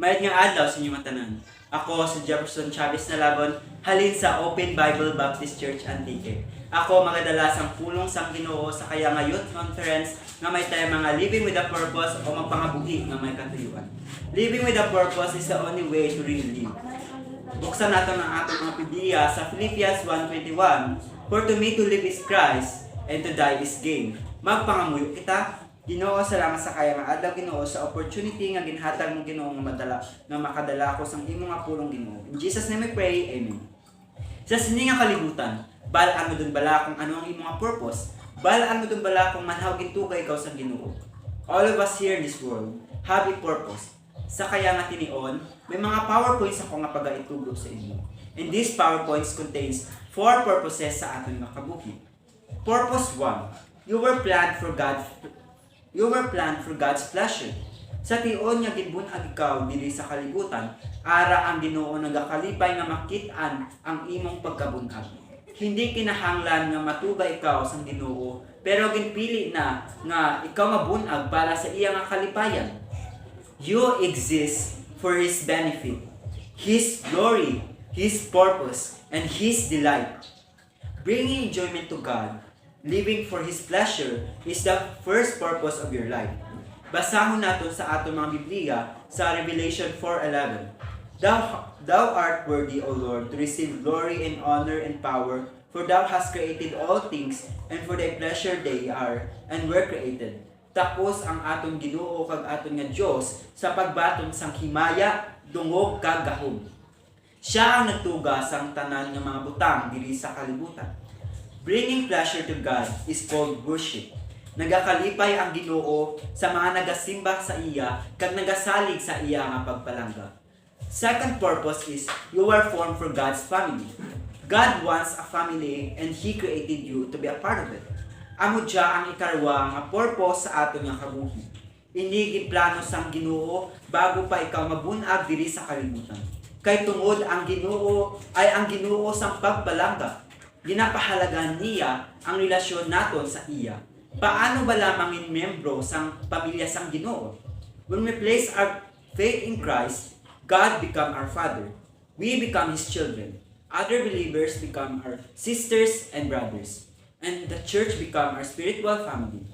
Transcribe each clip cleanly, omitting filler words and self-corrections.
Mayad nga adlaw sa inyo matanan. Ako si Jefferson Chavez Nalagon, halin sa Open Bible Baptist Church Antique. Ako magadalasang pulong sang Ginoo sa kaya nga youth conference nga may tema nga living with a purpose o magpangabuhi nga may katuyuan. Living with a purpose is the only way to really live. Buksan natin ang ating mga Biblia sa Philippians 1:21. For to me to live is Christ, and to die is gain. Magpangamuyo kita. Ginoo, salamat sa kaya nga adlaw Ginoo sa opportunity nga ginhatag mo Ginoo nga makadala ko sang imo nga pulong Ginoo. In Jesus name I pray. Amen. Sa sini nga kalibutan, balaan mo dun bala kung ano ang imo nga purpose. Balaan mo dun bala kung manhaw gintuga ikaw sa Ginoo. All of us here in this world have a purpose. Sa kaya nga tinion, may mga PowerPoints ako nga pagaitugo sa inyo. And these PowerPoints contains 4 purposes sa aton nga kabuhi. Purpose 1. You were planned for God's pleasure. Sa tion nga gibun-ag ikaw diri sa kalibutan, ara ang Ginoo nagakalipay nga makit-an ang imong pagkabun-ag. Hindi kinahanglan nga matuba ikaw sang Ginoo, pero ginpili na nga ikaw mabun-ag para sa iya nga kalipayan. You exist for His benefit, His glory, His purpose, and His delight. Bringing enjoyment to God, living for His pleasure, is the first purpose of your life. Basahon natin sa atong mga Biblia sa Revelation 4:11. Thou art worthy, O Lord, to receive glory and honor and power, for Thou hast created all things, and for Thy pleasure they are and were created. Tapos ang atong Ginoo kag aton nga Dios sa pagbaton sang himaya, dungog kag gahom. Siya ang nagtuga sang tanan nga mga butang diri sa kalibutan. Bringing pleasure to God is called worship. Nagakalipay ang Ginoo sa mga nagasimba sa iya kag nagasalig sa iya nga pagpalangga. Second purpose is you are formed for God's family. God wants a family and He created you to be a part of it. Amo dya ang ikarwa nga purpose sa aton nga kabuhi. Ini giplano sang Ginoo bago pa ikaw mabun-ag diri sa kalibutan. Kay tungod ang Ginoo ay ang Ginoo sang pagpalangga. Ginapahalagan niya ang relasyon naton sa iya. Paano ba lamang in membro sang pamilya sang Ginoo? When we place our faith in Christ, God become our Father. We become His children. Other believers become our sisters and brothers. And the church become our spiritual family.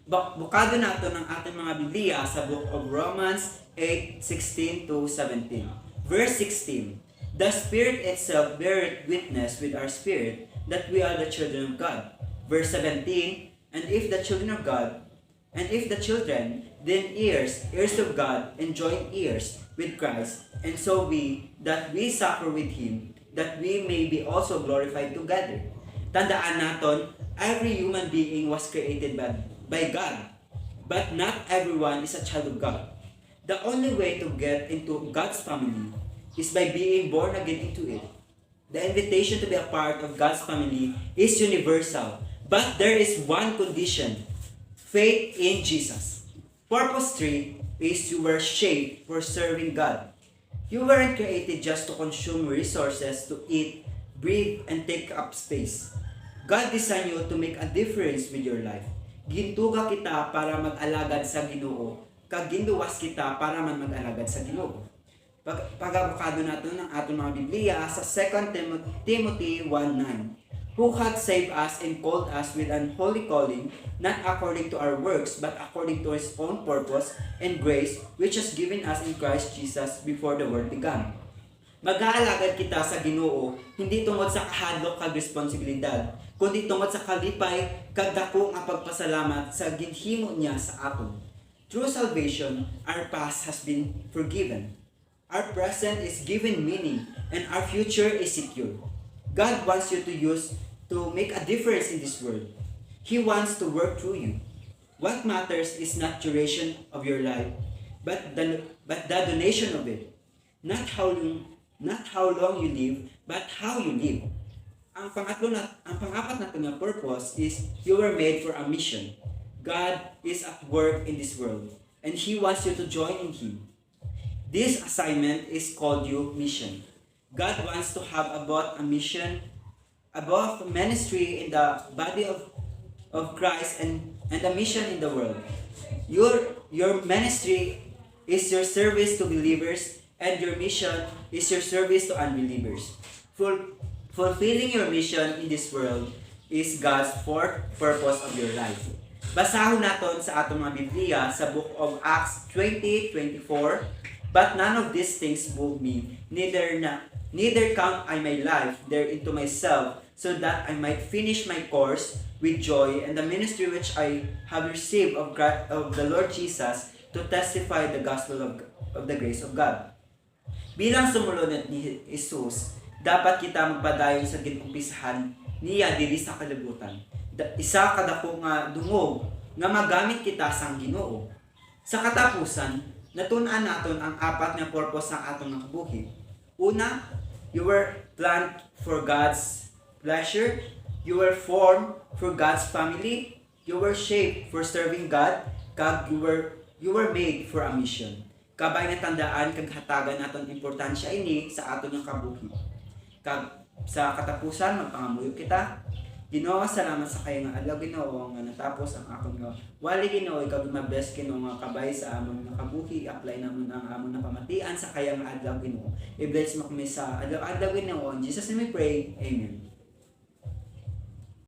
Bukado nato ng ating mga Biblia sa Book of Romans 8:16-17. Verse 16. The Spirit itself beareth witness with our spirit that we are the children of God. Verse 17. And if the children, then heirs of God, and joint heirs with Christ, and so that we suffer with Him, that we may be also glorified together. Tandaan naton, every human being was created by God, but not everyone is a child of God. The only way to get into God's family is by being born again into it. The invitation to be a part of God's family is universal, but there is one condition: faith in Jesus. Purpose 3 is you were shaped for serving God. You weren't created just to consume resources, to eat, breathe, and take up space. God designed you to make a difference with your life. Gintuga kita para mag-alagad sa Ginoo, kag ginduwas kita para man mag-alagad sa Ginoo. Pag-abukado natin ng ating mga Biblia sa 2 Timothy 1:9. Who hath saved us and called us with an holy calling, not according to our works, but according to His own purpose and grace, which has given us in Christ Jesus before the world began. Mag-aalagad kita sa Ginoo, hindi tungod sa kahadlok kag responsibilidad, kundi tungod sa kalipay kag dako nga pagpasalamat sa ginhimo niya sa aton. Through salvation, our past has been forgiven. Our present is given meaning, and our future is secure. God wants you to make a difference in this world. He wants to work through you. What matters is not duration of your life, but the donation of it. Not how long you live, but how you live. Ang pang-apat na purpose is you were made for a mission. God is at work in this world, and He wants you to join in Him. This assignment is called your mission. God wants to have about a mission, about ministry in the body of Christ and a mission in the world. Your ministry is your service to believers, and your mission is your service to unbelievers. Fulfilling your mission in this world is God's fourth purpose of your life. Basahon naton sa atong mga Biblia sa Book of Acts 20:24. But none of these things move me, neither count I my life there into myself, so that I might finish my course with joy and the ministry which I have received of the Lord Jesus to testify the gospel of the grace of God. Bilang sumulunod ni Jesus, dapat kita magpadayon sa ginumpisahan niya diri sa kalibutan. Isa kadako nga dungog nga magamit kita sang Ginoo. Sa katapusan, natun-an naton ang apat nga purpose ng atong nakabuhi. Una, you were planned for God's pleasure, you were formed for God's family, you were shaped for serving God, kag you were made for a mission. Kabay na tandaan kag hatagan naton importansya ini sa aton nga kabuhi. Kag sa katapusan magpangamuyo kita. Ginoo, salamat sa kayo nga adlaw Ginoo nga natapos ang akon nga wali Ginoo, ikaw ma-bless Ginoo nga kabay sa amon nga kabuhi, apply namon ang amon nga pamatian sa kaya nga adlaw Ginoo. I-bless mo kami sa adlaw Ginoo. In Jesus name we pray. Amen.